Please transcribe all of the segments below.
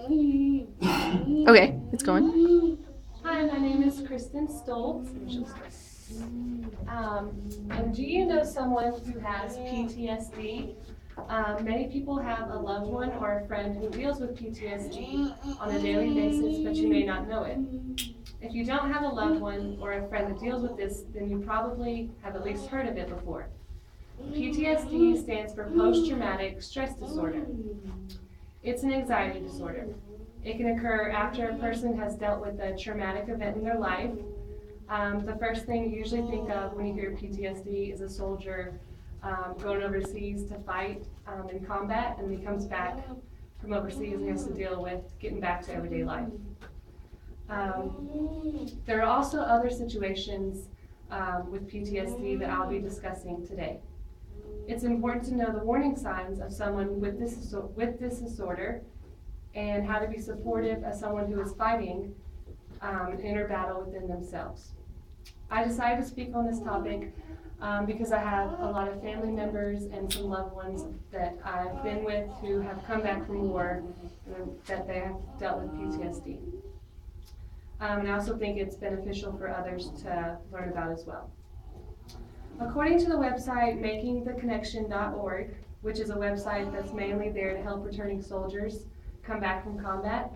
Okay, it's going. Hi, my name is Kristen Stoltz. And do you know someone who has PTSD? Many people have a loved one or a friend who deals with PTSD on a daily basis, but you may not know it. If you don't have a loved one or a friend that deals with this, then you probably have at least heard of it before. PTSD stands for post-traumatic stress disorder. It's an anxiety disorder. It can occur after a person has dealt with a traumatic event in their life. The first thing you usually think of when you hear PTSD is a soldier going overseas to fight in combat, and he comes back from overseas and he has to deal with getting back to everyday life. There are also other situations with PTSD that I'll be discussing today. It's important to know the warning signs of someone with this disorder and how to be supportive of someone who is fighting an inner battle within themselves. I decided to speak on this topic because I have a lot of family members and some loved ones that I've been with who have come back from war that they have dealt with PTSD. And I also think it's beneficial for others to learn about as well. According to the website makingtheconnection.org, which is a website that's mainly there to help returning soldiers come back from combat,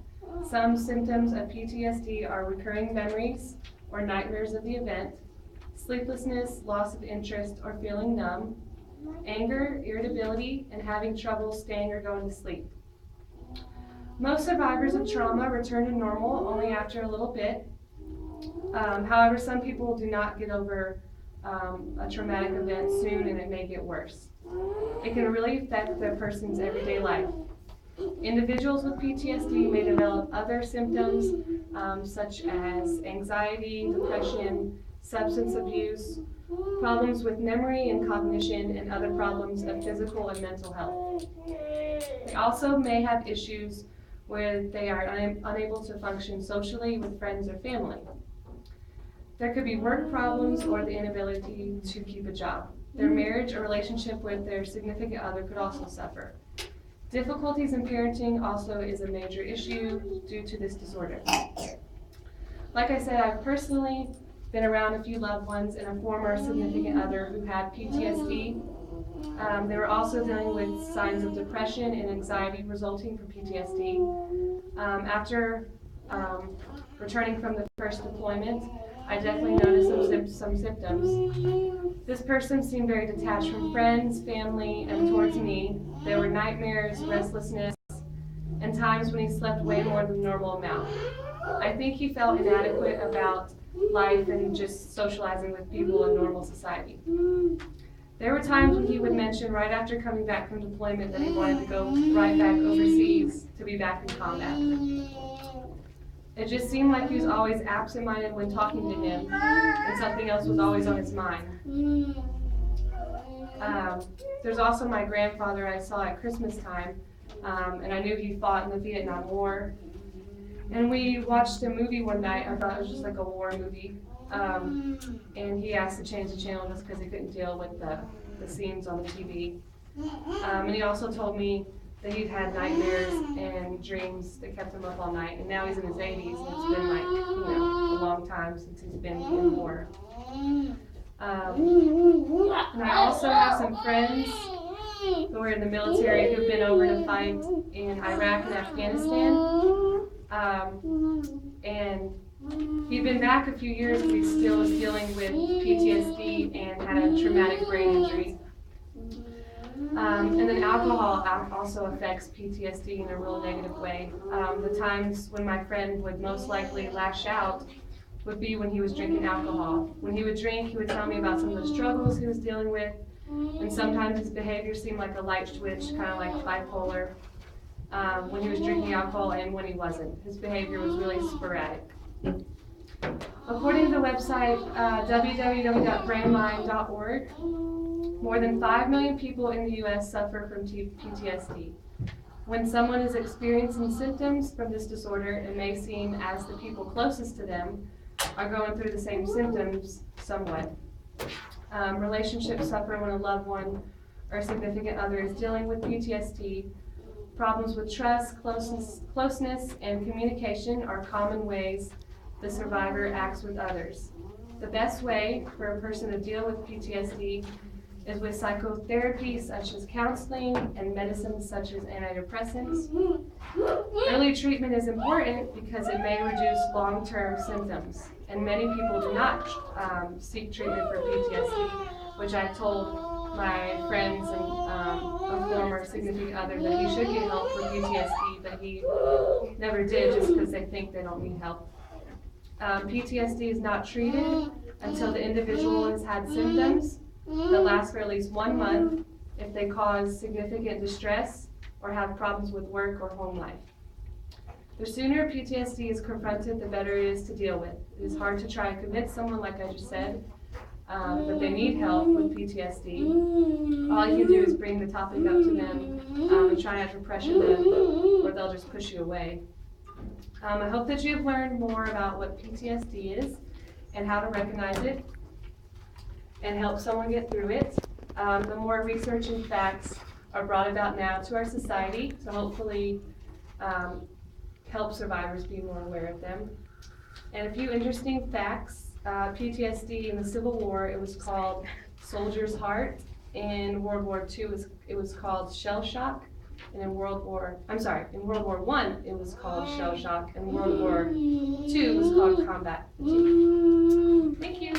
some symptoms of PTSD are recurring memories or nightmares of the event, sleeplessness, loss of interest or feeling numb, anger, irritability, and having trouble staying or going to sleep. Most survivors of trauma return to normal only after a little bit. However, some people do not get over a traumatic event soon, and it may get worse. It can really affect the person's everyday life. Individuals with PTSD may develop other symptoms such as anxiety, depression, substance abuse, problems with memory and cognition, and other problems of physical and mental health. They also may have issues where they are unable to function socially with friends or family. There could be work problems or the inability to keep a job. Their marriage or relationship with their significant other could also suffer. Difficulties in parenting also is a major issue due to this disorder. Like I said, I've personally been around a few loved ones and a former significant other who had PTSD. They were also dealing with signs of depression and anxiety resulting from PTSD. After returning from the first deployment, I definitely noticed some symptoms. This person seemed very detached from friends, family, and towards me. There were nightmares, restlessness, and times when he slept way more than the normal amount. I think he felt inadequate about life and just socializing with people in normal society. There were times when he would mention right after coming back from deployment that he wanted to go right back overseas to be back in combat. It just seemed like he was always absent-minded when talking to him, and something else was always on his mind. There's also my grandfather I saw at Christmas time, and I knew he fought in the Vietnam War. And we watched a movie one night. I thought it was just like a war movie. And he asked to change the channel just because he couldn't deal with the scenes on the TV. And he also told me that he'd had nightmares and dreams that kept him up all night. And now he's in his 80s, and it's been like, a long time since he's been in war. And I also have some friends who are in the military who've been over to fight in Iraq and Afghanistan. And he'd been back a few years, but he still was dealing with PTSD and had a traumatic brain injury. And then alcohol also affects PTSD in a real negative way. The times when my friend would most likely lash out would be when he was drinking alcohol. When he would drink, he would tell me about some of the struggles he was dealing with, and sometimes his behavior seemed like a light switch, kind of like bipolar, when he was drinking alcohol and when he wasn't. His behavior was really sporadic. According to the website www.brainmind.org, more than 5 million people in the U.S. suffer from PTSD. When someone is experiencing symptoms from this disorder, it may seem as the people closest to them are going through the same symptoms somewhat. Relationships suffer when a loved one or significant other is dealing with PTSD. Problems with trust, closeness, and communication are common ways the survivor acts with others. The best way for a person to deal with PTSD is with psychotherapy such as counseling and medicines such as antidepressants. Early treatment is important because it may reduce long-term symptoms, and many people do not seek treatment for PTSD, which I told my friends and a former significant other that he should get help for PTSD, but he never did just because they think they don't need help. PTSD is not treated until the individual has had symptoms that last for at least 1 month if they cause significant distress or have problems with work or home life. The sooner PTSD is confronted, the better it is to deal with. It is hard to try and convince someone, like I just said, that they need help with PTSD. All you can do is bring the topic up to them and try not to pressure them, or they'll just push you away. I hope that you've learned more about what PTSD is and how to recognize it and help someone get through it. The more research and facts are brought about now to our society to hopefully help survivors be more aware of them. And a few interesting facts. PTSD in the Civil War, it was called soldier's heart. In World War II, it was called shell shock. And in World War I, it was called shell shock. And World War II was called combat fatigue. Thank you.